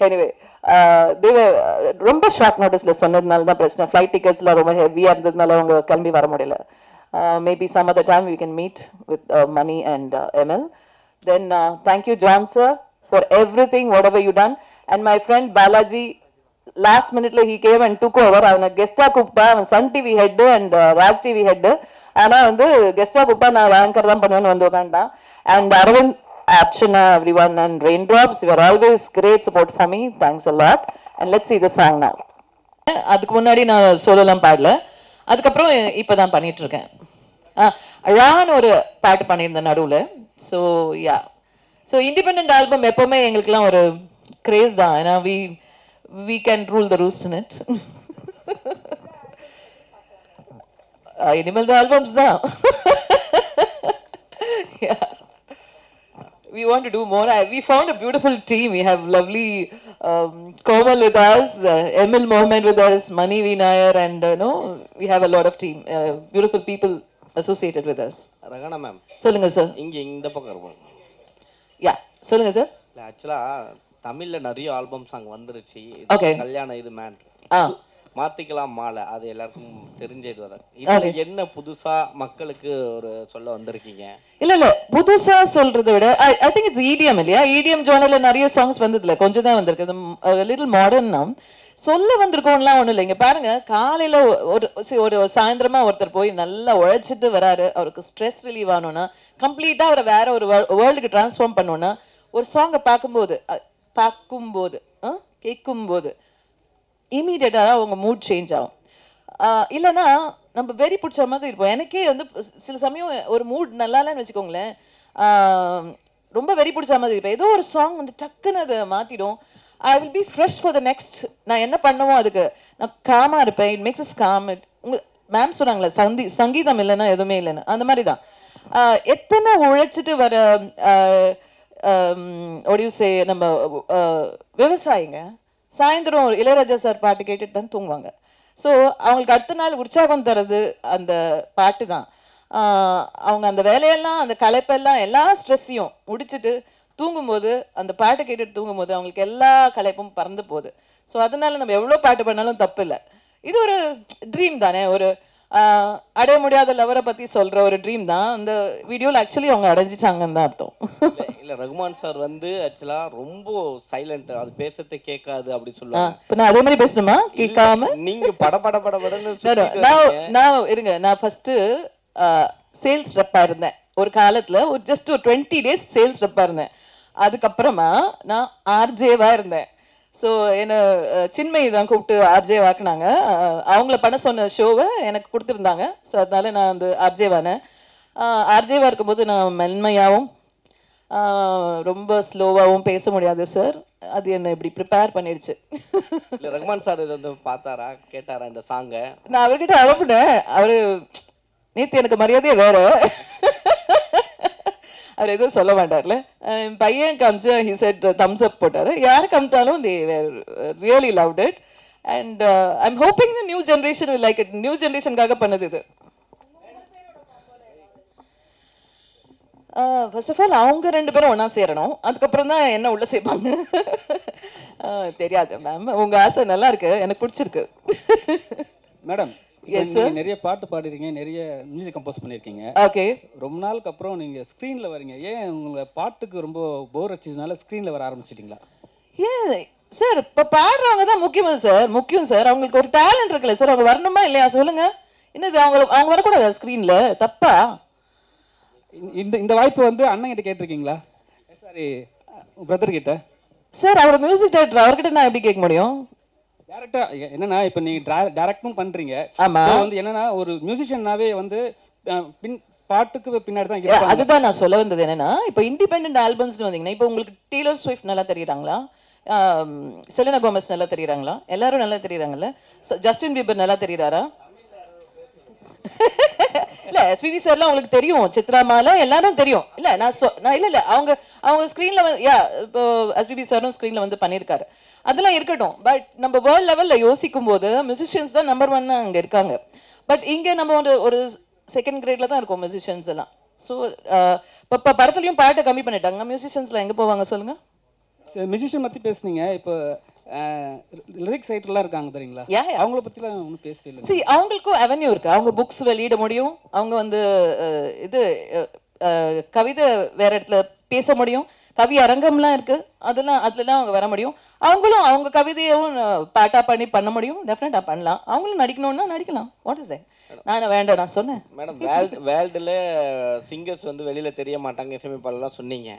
எனிவே ரொம்ப ஷார்ட் நோட்டீஸ்ல சொன்னதுனால தான் பிரச்சனை. ஃபிளைட் டிக்கெட்ஸ்லாம் ரொம்ப ஹெவியா இருந்ததுனால அவங்க கிளம்பி வர முடியல. Maybe some other time we can meet with Mani and ML. Then thank you John sir for everything whatever you done, and my friend Balaji last minute he came and took over. அவனை கெஸ்டா கூப்பிட்டா, அவன் Sun TV head and Raj TV head. ஆனா வந்து கெஸ்டா கூப்பிட்டா நான் anchor தான் பண்ணுவேன்னு வந்து உட்காந்துட்டான். And Arvind, Archana, everyone and Raindrops, you are always great support for me. Thanks a lot. And let's see the song now. அதுக்கு முன்னாடி நான் சோலோலாம் பாடல, அதுக்கப்புறம் இப்பதான் பண்ணிட்டு இருக்கேன். அழகான ஒரு பாட்டு பண்ணியிருந்தேன் நடுவில். So yeah, so independent album எப்போவுமே எங்களுக்குலாம் ஒரு கிரேஸ் தான். ஏன்னா we can rule the roost in it. இனிமேல் தான் ஆல்பம்ஸ் தான். Yeah. We want to do more. We found a beautiful team. We have lovely Komal with us, Emil Mohammed with us, Mani V. Nair, and we have a lot of team, beautiful people associated with us. ரகனா ma'am சொல்லுங்க sir. இங்க இந்த பக்கம் இருப்போம். யா சொல்லுங்க sir. இல்ல ஆக்சுவலா தமிழ்ல நிறைய ஆல்பம்ஸ் அங்க வந்துருச்சு. Okay. கல்யாணம் இது மேட்ரு மாத்திக்கலாம் மாலை, அது எல்லாருக்கும் தெரிஞ்சது வர. இது என்ன புதுசா மக்களுக்கு ஒரு சொல்ல வந்திருக்கீங்க? இல்ல புதுசா சொல்றதை விட ஐ திங்க் இட்ஸ் இடிஎம் இல்லையா? இடிஎம் ஜானர்ல நிறைய சாங்ஸ் வந்ததுல கொஞ்சம் தான் வந்திருக்கு. லிட்டில் மாடர்னா சொல்ல வந்திருக்கோம்லாம் ஒண்ணும் இல்லை. இங்க பாருங்க, காலையில ஒரு சாயந்தரமா ஒருத்தர் போய் நல்லா உழைச்சிட்டு வராரு. அவருக்கு ஸ்ட்ரெஸ் ரிலீவ் ஆகணும்னா, கம்ப்ளீட்டா அவரை வேற ஒரு வேர்ல்டுக்கு டிரான்ஸ்ஃபார்ம் பண்ணணும்னா, ஒரு சாங்கை பார்க்கும்போது கேட்கும்போது இமீடியட்டா அவங்க மூட் சேஞ்ச் ஆகும். இல்லைன்னா நம்ம வெறி பிடிச்ச மாதிரி இருப்போம். எனக்கே வந்து சில சமயம் ஒரு மூட் நல்லா இல்லைன்னு வச்சுக்கோங்களேன், ரொம்ப வெறி பிடிச்ச மாதிரி இருப்பேன். ஏதோ ஒரு சாங் வந்து டக்குன்னு அதை மாத்திடும். I will be fresh for the next. நான் என்ன பண்ணுவோம் அதுக்கு நான் காமா இருப்பேன். It makes us calm. உங்க மேம் சொன்னாங்களே சங்கீதம் இல்லைன்னா எதுவுமே இல்லைன்னு, அந்த மாதிரி தான். எத்தனை உழைச்சிட்டு வர ஒடியூசே நம்ம விவசாயிங்க சாயந்தரம் இளையராஜா சார் பாட்டு கேட்டுட்டு தான் தூங்குவாங்க. ஸோ அவங்களுக்கு அடுத்த நாள் உற்சாகம் தரது அந்த பாட்டு தான். அவங்க அந்த வேலையெல்லாம், அந்த களைப்பெல்லாம், எல்லா ஸ்ட்ரெஸ்ஸையும் முடிச்சுட்டு தூங்கும்போது, அந்த பாட்டை கேட்டுட்டு தூங்கும்போது அவங்களுக்கு எல்லா களைப்பும் பறந்து போகுது. ஸோ அதனால நம்ம எவ்வளோ பாட்டு பண்ணாலும் தப்பு இல்லை. இது ஒரு ட்ரீம் தானே, ஒரு அடைய முடியாத லவரை பத்தி சொல்ற ஒரு ட்ரீம் தான். அந்த வீடியோல ஆக்சுவலி அவங்க அடைஞ்சிட்டாங்கன்னு தான் அர்த்தம். இல்ல ரகுமான் சார் வந்து ஆக்சுவலா ரொம்ப சைலண்ட், அது பேசத்தை கேட்காது அப்படி சொல்லுவாங்க. இப்ப நான் அதே மாதிரி பேசணுமா? கேட்காம நீங்க படன்னு நான் இருங்க. நான் ஃபர்ஸ்ட் சேல்ஸ் ரெப்பா இருந்தேன் ஒரு காலத்துல. ஒரு ஜஸ்ட் ஒரு 20 days சேல்ஸ் ரெப்பா இருந்தேன். அதுக்கப்புறமா நான் ஆர்ஜேவா இருந்தேன். ஸோ என்னை சின்மயி தான் கூப்பிட்டு ஆர்ஜே வாக்குனாங்க. அவங்கள பண்ண சொன்ன ஷோவை எனக்கு கொடுத்துருந்தாங்க. ஸோ அதனால நான் வந்து ஆர்ஜேவானேன். ஆர்ஜேவா இருக்கும்போது நான் மென்மையாகவும் ரொம்ப ஸ்லோவாகவும் பேச முடியாது சார். அது என்னை இப்படி ப்ரிப்பேர் பண்ணிடுச்சு. இல்லை ரஹ்மான் சார் இது வந்து பார்த்தாரா கேட்டாரா இந்த சாங்கை? நான் அவர்கிட்ட அனுப்புனேன். அவரு நேற்று எனக்கு மரியாதையே வேற. அவர் எதுவும் சொல்ல மாட்டார்ல. என் பையன் காமிச்சு ஹி செட் தம்ஸ் அப் போட்டார். யார் காமிட்டாலும் they really loved it. And I'm hoping the new generation will like it. New ஜென்ரேஷனுக்காக பண்ணது இது. ஃபர்ஸ்ட் ஆஃப் ஆல் அவங்க 2 பேரும் ஒன்றா சேரணும். அதுக்கப்புறம் தான் என்ன உள்ள சேர்ப்பாங்க. தெரியாது மேம். உங்கள் ஆசை நல்லா இருக்கு, எனக்கு பிடிச்சிருக்கு. Madam Yes, sir. நிறைய பாட்டு பாடுறீங்க, நிறைய மியூசிக் கம்போஸ் பண்ணியிருக்கீங்க. ஓகே. ரொம்ப நாளுக்கு அப்புறம் நீங்கள் ஸ்க்ரீனில் வரீங்க. ஏன் உங்களை பாட்டுக்கு ரொம்ப போர் அடிச்சதுனால ஸ்க்ரீனில் வர ஆரம்பிச்சிட்டிங்களா? ஏன் சார் இப்போ பாடுறவங்க தான் முக்கியம் சார். அவங்களுக்கு ஒரு டேலண்ட் இருக்குல்ல சார், அவங்க வரணுமா இல்லையா சொல்லுங்க. என்னது அவங்க வரக்கூடாதா ஸ்க்ரீனில்? தப்பா? இந்த இந்த வாய்ப்பு வந்து அண்ணன் கிட்ட கேட்டிருக்கீங்களா? சாரி, பிரதர் கிட்ட. சார் அவர் மியூசிக் டைரக்டர், அவர்கிட்ட நான் எப்படி கேட்க முடியும்? டேரக்டா என்னன்னா இப்போ நீங்க டைரக்டும் பண்றீங்க. ஆமா. வந்து என்னன்னா ஒரு மியூசிஷியனாவே வந்து பாட்டுக்கு பின்னாடி தான் இருப்பாங்க. அதுதான் நான் சொல்ல வந்தது. என்னன்னா இப்போ இண்டிபெண்டன்ட் ஆல்பம்ஸ் வந்தீங்கன்னா இப்போ உங்களுக்கு டெய்லர் ஸ்விஃப்ட் நல்லா தெரியுறாங்களா, செலினா கோமஸ் நல்லா தெரியுறாங்களா, எல்லாரும் நல்லா தெரியுறாங்கல்ல, ஜஸ்டின் பீபர் நல்லா தெரியுறாரா? இல்ல எஸ்பிபி சார்லாம் உங்களுக்கு தெரியும், சித்ரா மாலா எல்லாரும் தெரியும். இல்ல நான் இல்ல அவங்க ஸ்க்ரீன்ல இப்போ எஸ்பிபி சாரும் ஸ்க்ரீன்ல வந்து பண்ணியிருக்காரு. அதெல்லாம் இருக்கட்டும். பட் நம்ம வேர்ல்ட் லெவல்ல யோசிக்கும் போது மியூசிஷியன்ஸ் தான் நம்பர் 1 அங்க இருக்காங்க. பட் இங்க நம்ம வந்து ஒரு செகண்ட் கிரேட்ல தான் இருக்கோம் மியூசிஷியன்ஸ் எல்லாம். ஸோ இப்போ படத்துலையும் பாட்டை கம்மி பண்ணிட்டாங்க. மியூசிஷியன்ஸ்லாம் எங்க போவாங்க சொல்லுங்க? மியூசிஷியன் பத்தி பேசுனீங்க. இப்போ லிரிக்ஸ் ரைட்டர்லாம் இருக்காங்க தெரியுங்களா? அவங்கள பத்திலாம் ஒன்றும் பேசவே இல்லை. அவங்களுக்கும் அவென்யூ இருக்கு. அவங்க புக்ஸ் வெளியிட முடியும். அவங்க வந்து இது கவிதை வேற இடத்துல பேச முடியும். கவி அரங்கம்லாம் இருக்கு. அதுலலாம் அவங்க வர முடியும். அவங்களும் அவங்க கவிதையும் பாட்டா பண்ண முடியும். டெஃபினட்டா பண்ணலாம். அவங்களும் நடிக்கணும்னா நடிக்கலாம். What is that? நான் வேண்டாம் நான் சொன்னேன். மேடம் வேர்ல்டுல சிங்கர்ஸ் வந்து வெளியில தெரிய மாட்டாங்க, இசையமைப்பாளர்லாம் சொன்னீங்க.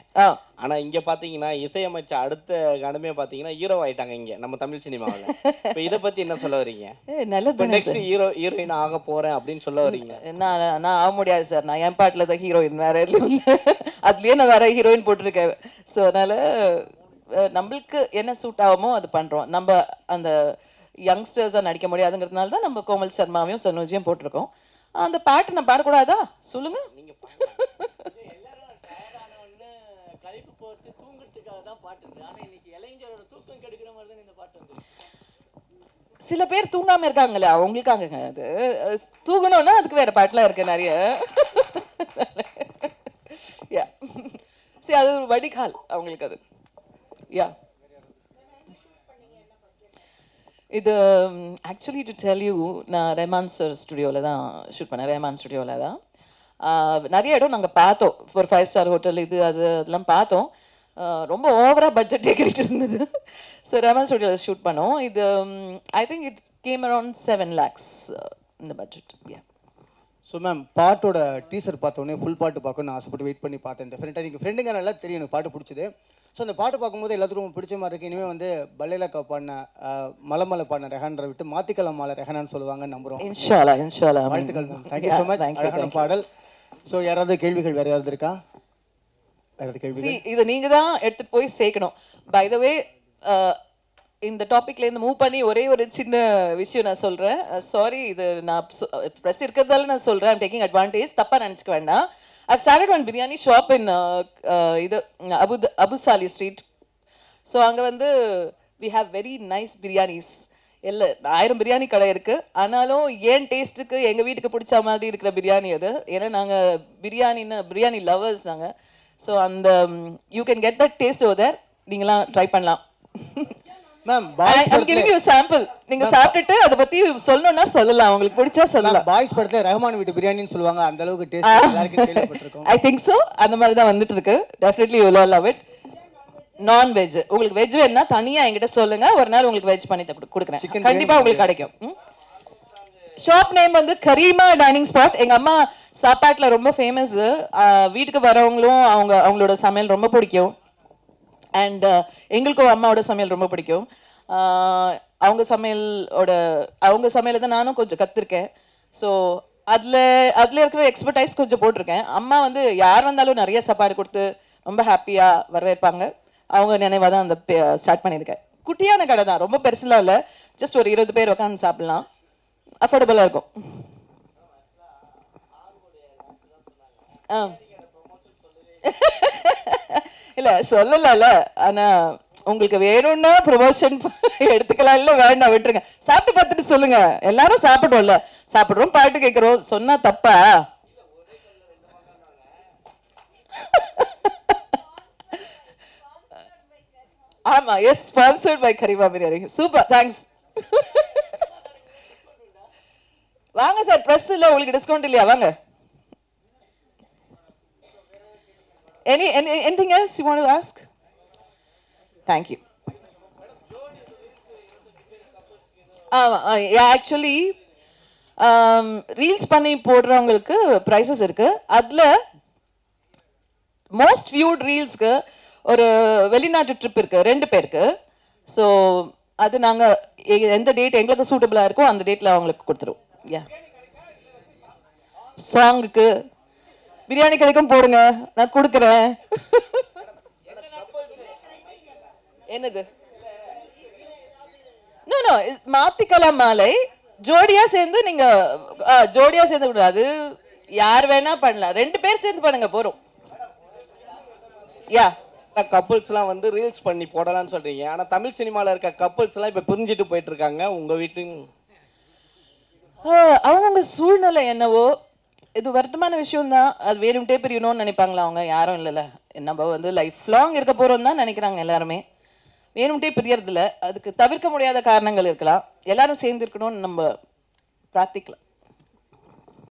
ஆனா இங்க பாத்தீங்கன்னா இசையமைச்ச அடுத்த கணமே பாத்தீங்கன்னா ஹீரோ ஆயிட்டாங்க இங்க நம்ம தமிழ் சினிமாவில். இப்போ இதை பத்தி என்ன சொல்ல வரீங்க? நல்லது. நெக்ஸ்ட் ஹீரோயின் ஆக போறேன் அப்படின்னு சொல்ல வரீங்க? நான் ஆக முடியாது சார். நான் என் பாட்டுல தான் ஹீரோயின், வேற எதுவும் இல்லை. அதுலயே நான் வேற ஹீரோயின் போட்டிருக்கேன். ஸோ அதனால நம்மளுக்கு என்ன சூட் ஆகுமோ அது பண்றோம். நம்ம அந்த யங்ஸ்டர்ஸாக நடிக்க முடியாதுங்கிறதுனால தான் நம்ம கோமல் சர்மாவையும் சனோஜியும் போட்டிருக்கோம். அந்த பாட்டு நான் பாடக்கூடாதா சொல்லுங்க? நீங்க கழிப்பு போட்டு தூங்குறதுக்காக தான் பாட்டு இருக்கு. ஆனா இன்னைக்கு இளைஞரோட தூக்கம் கெடுக்கிற மாதிரி தான் இந்த பாட்டு வந்து. சில பேர் தூங்காம இருக்காங்களே அவங்களுக்காக அது. தூங்கணும்னா அதுக்கு வேற பாட்டுலாம் இருக்கு நிறைய. சரி, அது ஒரு வடிகால் அவங்களுக்கு அது. இது ஆக்சுவலி டு டெல் யூ, நான் ரஹ்மான் சார் ஸ்டுடியோவில் தான் ஷூட் பண்ணேன். ரஹ்மான் ஸ்டுடியோவில் தான் நிறைய இடம் நாங்கள் பார்த்தோம். ஒரு 5 ஸ்டார் ஹோட்டல் இது அதெல்லாம் பார்த்தோம். ரொம்ப ஓவராக பட்ஜெட் டெக்கரேட் இருந்தது. ஸோ ரஹ்மான் ஸ்டுடியோவில் ஷூட் பண்ணோம். இது I think it came around 7 lakhs இந்த பட்ஜெட். ஸோ மேம், பாட்டோட டீசர் பார்த்தோன்னே ஃபுல் பாட்டு பார்க்கணும்னு ஆசைப்பட்டு வெயிட் பண்ணி பார்த்தேன். டெஃபினட்டாக நீங்கள் ஃப்ரெண்டுங்க நல்லா தெரியும் எனக்கு பாட்டு பிடிச்சது. ஸோ அந்த பாட்டு பார்க்கும்போது எல்லாத்துக்கும் ரொம்ப பிடிச்ச மாதிரி இருக்குது. இனிமேல் வந்து பல்லேலக்கா பாடின மலை பாடின ரெஹான்ரை விட்டு மாத்திக்கலாம் மாலை ரெஹானான்னு சொல்லுவாங்கன்னு நம்புகிறோம். இன்ஷால்லா இன்ஷால்லா. வாழ்த்துக்கள் மேம். Thank you so much. அழகான பாடல். ஸோ யாராவது கேள்விகள் வேறு யாராவது இருக்கா? வேறு கேள்வி? இது நீங்கள் தான் எடுத்துகிட்டு போய் சேர்க்கணும். பை த வே இந்த டாபிக்லேருந்து மூவ் பண்ணி ஒரே ஒரு சின்ன விஷயம் நான் சொல்கிறேன். சாரி, இது நான் ப்ரெஸ் இருக்கிறதால நான் சொல்கிறேன். I'm taking advantage. தப்பாக நினச்சிக்க வேண்டாம். I've started one biryani shop in இது அபு சாலி ஸ்ட்ரீட். ஸோ அங்கே வந்து we have very nice biryanis. 1000 biryani கடை இருக்குது. ஆனாலும் ஏன் டேஸ்ட்டுக்கு எங்கள் வீட்டுக்கு பிடிச்ச மாதிரி இருக்கிற பிரியாணி அது. ஏன்னா நாங்கள் பிரியாணி லவர்ஸ் நாங்கள். ஸோ அந்த you can get that taste over there. நீங்களாம் ட்ரை பண்ணலாம். Ma'am, I'm giving you a sample. நீங்க சாப்பிட்டுட்டு அத பத்தி சொல்லணும்னா சொல்லலாம். உங்களுக்கு பிடிச்சா சொல்லலாம். பாய்ஸ் படத்துல ரஹ்மான் வீட்டு பிரியாணின்னு சொல்லுவாங்க. அந்த அளவுக்கு டேஸ்ட் எல்லாருக்கும் கேள்விப்பட்டிருக்கோம். I think so. அந்த மாதிரி தான் வந்துட்டு இருக்கு. Definitely you will love it. Non veg. உங்களுக்கு வெஜ் வேணும்னா தனியா என்கிட்ட சொல்லுங்க. ஒரு நாள் உங்களுக்கு வெஜ் பண்ணி கொடுக்குறேன். கண்டிப்பா உங்களுக்கு கிடைக்கும். ஷாப் நேம் வந்து கரீமா டைனிங் ஸ்பாட். எங்க அம்மா சாப்பாட்டுல ரொம்ப ஃபேமஸ். வீட்டுக்கு வரவங்களும் அவங்களோட சமையல் ரொம்ப பிடிக்கும். அண்ட் எங்களுக்கும் அம்மாவோட சமையல் ரொம்ப பிடிக்கும். அவங்க சமையலை தான் நானும் கொஞ்சம் கற்றுருக்கேன். ஸோ அதில் இருக்கிற எக்ஸ்பர்டைஸ் கொஞ்சம் போட்டிருக்கேன். அம்மா வந்து யார் வந்தாலும் நிறைய சாப்பாடு கொடுத்து ரொம்ப ஹாப்பியாக வரவேற்பாங்க. அவங்க நினைவாக தான் அந்த ஸ்டார்ட் பண்ணியிருக்கேன். குட்டியான கடை தான், ரொம்ப பெருசுலாம் இல்லை, ஜஸ்ட் ஒரு 20 பேர் உட்காந்து சாப்பிட்லாம், அஃபோர்டபுளாக இருக்கும். இல்லை சொல்லல, ஆனால் உங்களுக்கு வேணும்னா ப்ரொமோஷன் எடுத்துக்கலாம், இல்லை வேண்டாம் விட்டுருங்க. சாப்பிட்டு பார்த்துட்டு சொல்லுங்க. எல்லாரும் சாப்பிடுவோம்ல, சாப்பிட்றோம், பாட்டு கேட்குறோம், சொன்னா தப்பா? ஆமா, yes, sponsored by Karima biryani. Super, thanks. வாங்க சார், ப்ரெஸ் இல்லை, உங்களுக்கு டிஸ்கவுண்ட் இல்லையா? வாங்க. Anything else you want to ask? Thank you. Actually reels பண்ணி போடுறவங்களுக்கு ப்ரைஸஸ் இருக்கு. அதில் மோஸ்ட் வியூட் ரீல்ஸ்க்கு ஒரு வெளிநாட்டு ட்ரிப் இருக்கு 2 பேருக்கு. ஸோ அது நாங்கள் எந்த டேட் எங்களுக்கு சூட்டபிளாக இருக்கோ அந்த டேட்டில் அவங்களுக்கு கொடுத்துருவோம். யா, சாங்குக்கு பிரியாணி கிடைக்கும், போடுங்க, நான் கொடுக்குறேன். என்னது? நோ மாத்திக்கலாம் மாலை, ஜோடியா சேர்ந்து நீங்க ஜோடியா சேர்ந்து கூடாது, யார் வேணா பண்ணலாம், 2 பேர் சேர்ந்து பண்ணுங்க போறோம். யா, கப்புள்ஸ்லாம் வந்து ரீல்ஸ் பண்ணி போடலாம்னு சொல்றீங்க, ஆனா தமிழ் சினிமால இருக்க கப்புள்ஸ்லாம் இப்ப பிரிஞ்சுட்டு போயிட்டு இருக்காங்க. உங்க வீட்டு அவங்க சூழ்நிலை என்னவோ, இது வருத்தமான விஷயம் தான். அது வேணும்ட்டே பிரியணும்னு நினைப்பாங்களா? அவங்க யாரும் இல்லைல்ல, நம்ம வந்து லைஃப் லாங் இருக்க போறோம் தான் நினைக்கிறாங்க எல்லாருமே. வேணும்ட்டே பிரியறதில்ல, அதுக்கு தவிர்க்க முடியாத காரணங்கள் இருக்கலாம். எல்லாரும் சேர்ந்து இருக்கணும்னு நம்ம பிரார்த்திக்கலாம்.